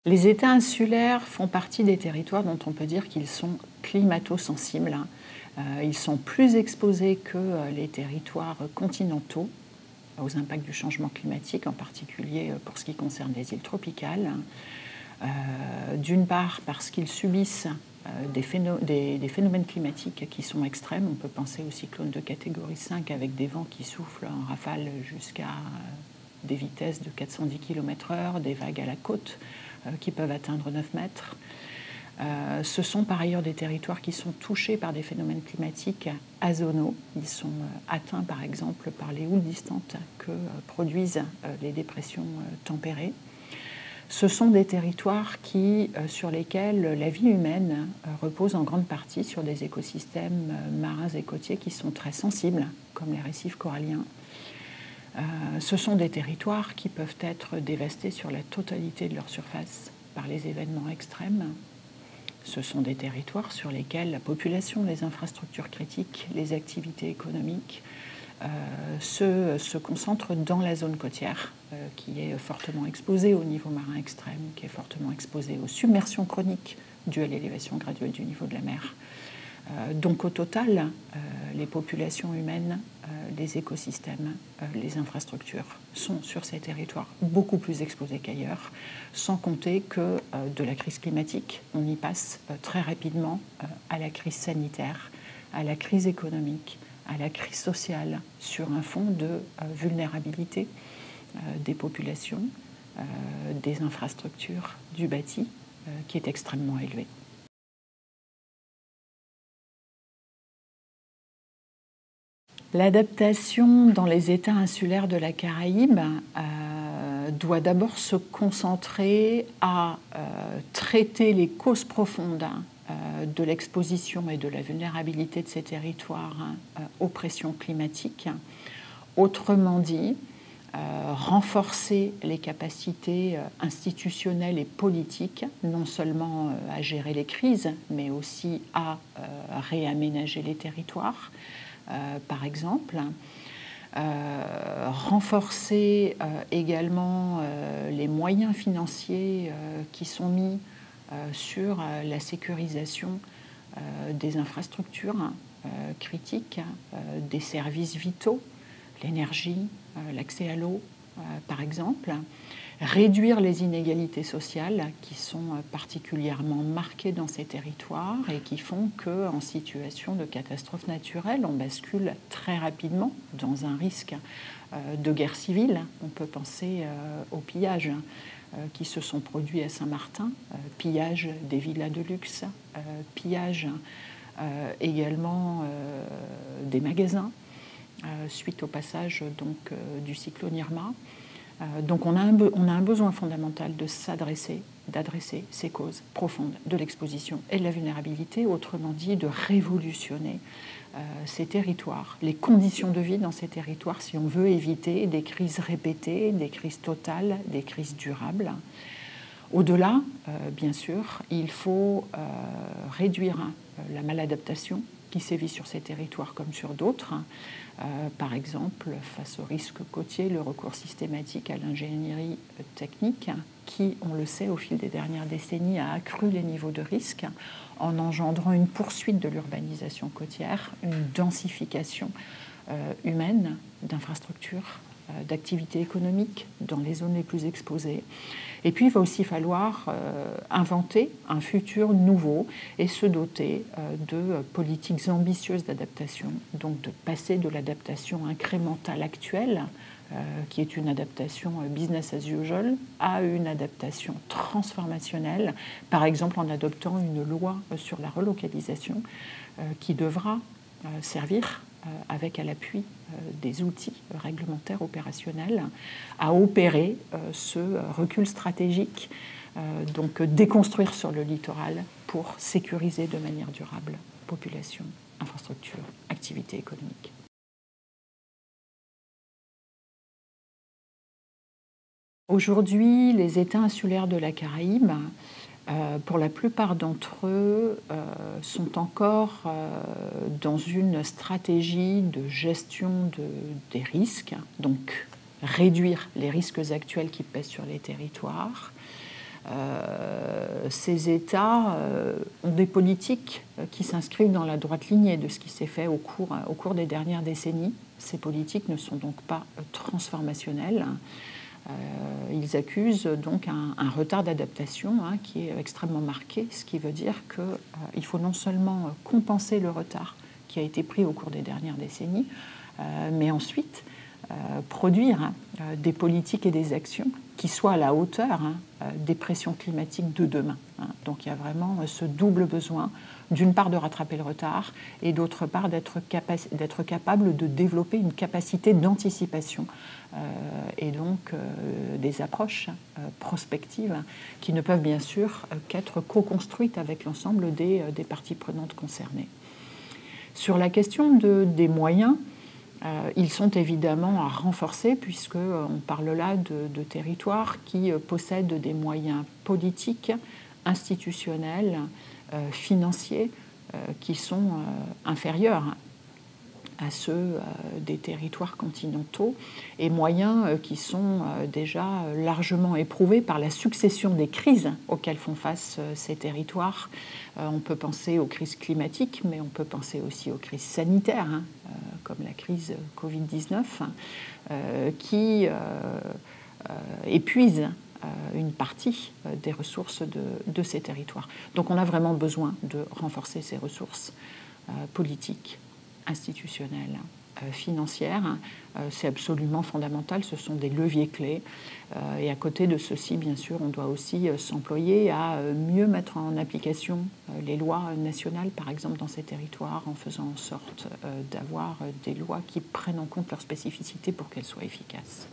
Les États insulaires font partie des territoires dont on peut dire qu'ils sont climato-sensibles. Ils sont plus exposés que les territoires continentaux aux impacts du changement climatique, en particulier pour ce qui concerne les îles tropicales. D'une part parce qu'ils subissent des phénomènes climatiques qui sont extrêmes. On peut penser aux cyclones de catégorie 5 avec des vents qui soufflent en rafale jusqu'à des vitesses de 410 km/h, des vagues à la côte qui peuvent atteindre 9 mètres. Ce sont par ailleurs des territoires qui sont touchés par des phénomènes climatiques azonaux. Ils sont atteints par exemple par les houles distantes que produisent les dépressions tempérées. Ce sont des territoires sur lesquels la vie humaine repose en grande partie sur des écosystèmes marins et côtiers qui sont très sensibles, comme les récifs coralliens. Ce sont des territoires qui peuvent être dévastés sur la totalité de leur surface par les événements extrêmes. Ce sont des territoires sur lesquels la population, les infrastructures critiques, les activités économiques se concentrent dans la zone côtière, qui est fortement exposée au niveau marin extrême, qui est fortement exposée aux submersions chroniques dues à l'élévation graduelle du niveau de la mer. Donc au total, les populations humaines, les écosystèmes, les infrastructures sont sur ces territoires beaucoup plus exposés qu'ailleurs, sans compter que de la crise climatique, on y passe très rapidement à la crise sanitaire, à la crise économique, à la crise sociale, sur un fond de vulnérabilité des populations, des infrastructures, du bâti, qui est extrêmement élevé. L'adaptation dans les États insulaires de la Caraïbe doit d'abord se concentrer à traiter les causes profondes de l'exposition et de la vulnérabilité de ces territoires aux pressions climatiques. Autrement dit, renforcer les capacités institutionnelles et politiques, non seulement à gérer les crises, mais aussi à réaménager les territoires. Par exemple, renforcer également les moyens financiers qui sont mis sur la sécurisation des infrastructures critiques, des services vitaux, l'énergie, l'accès à l'eau, par exemple. Réduire les inégalités sociales qui sont particulièrement marquées dans ces territoires et qui font qu'en situation de catastrophe naturelle, on bascule très rapidement dans un risque de guerre civile. On peut penser aux pillages qui se sont produits à Saint-Martin, pillage des villas de luxe, pillage également des magasins suite au passage donc, du cyclone Irma. Donc on a un besoin fondamental d'adresser ces causes profondes de l'exposition et de la vulnérabilité, autrement dit de révolutionner ces territoires, les conditions de vie dans ces territoires si on veut éviter des crises répétées, des crises totales, des crises durables. Au-delà, bien sûr, il faut réduire la maladaptation qui sévit sur ces territoires comme sur d'autres. Par exemple, face aux risques côtiers, le recours systématique à l'ingénierie technique qui, on le sait, au fil des dernières décennies, a accru les niveaux de risque en engendrant une poursuite de l'urbanisation côtière, une densification humaine d'infrastructures, d'activités économiques dans les zones les plus exposées. Et puis, il va aussi falloir inventer un futur nouveau et se doter de politiques ambitieuses d'adaptation, donc de passer de l'adaptation incrémentale actuelle, qui est une adaptation business as usual, à une adaptation transformationnelle, par exemple en adoptant une loi sur la relocalisation qui devra servir avec à l'appui des outils réglementaires opérationnels, à opérer ce recul stratégique, donc déconstruire sur le littoral pour sécuriser de manière durable population, infrastructure, activité économique. Aujourd'hui, les États insulaires de la Caraïbe, pour la plupart d'entre eux, sont encore dans une stratégie de gestion des risques, donc réduire les risques actuels qui pèsent sur les territoires, ces États ont des politiques qui s'inscrivent dans la droite lignée de ce qui s'est fait au cours des dernières décennies. Ces politiques ne sont donc pas transformationnelles. Ils accusent donc un retard d'adaptation qui est extrêmement marqué, ce qui veut dire qu'il faut non seulement compenser le retard qui a été pris au cours des dernières décennies, mais ensuite produire des politiques et des actions qui soient à la hauteur des pressions climatiques de demain. Donc il y a vraiment ce double besoin, d'une part de rattraper le retard et d'autre part d'être capable de développer une capacité d'anticipation et donc des approches prospectives qui ne peuvent bien sûr qu'être co-construites avec l'ensemble des parties prenantes concernées. Sur la question des moyens, ils sont évidemment à renforcer puisqu'on parle là de territoires qui possèdent des moyens politiques, institutionnels, financiers qui sont inférieurs à ceux des territoires continentaux et moyens qui sont déjà largement éprouvés par la succession des crises auxquelles font face ces territoires. On peut penser aux crises climatiques, mais on peut penser aussi aux crises sanitaires, comme la crise Covid-19, qui épuisent une partie des ressources de ces territoires. Donc on a vraiment besoin de renforcer ces ressources politiques, institutionnelles, financières. C'est absolument fondamental, ce sont des leviers clés. Et à côté de ceci, bien sûr, on doit aussi s'employer à mieux mettre en application les lois nationales, par exemple, dans ces territoires, en faisant en sorte d'avoir des lois qui prennent en compte leurs spécificités pour qu'elles soient efficaces.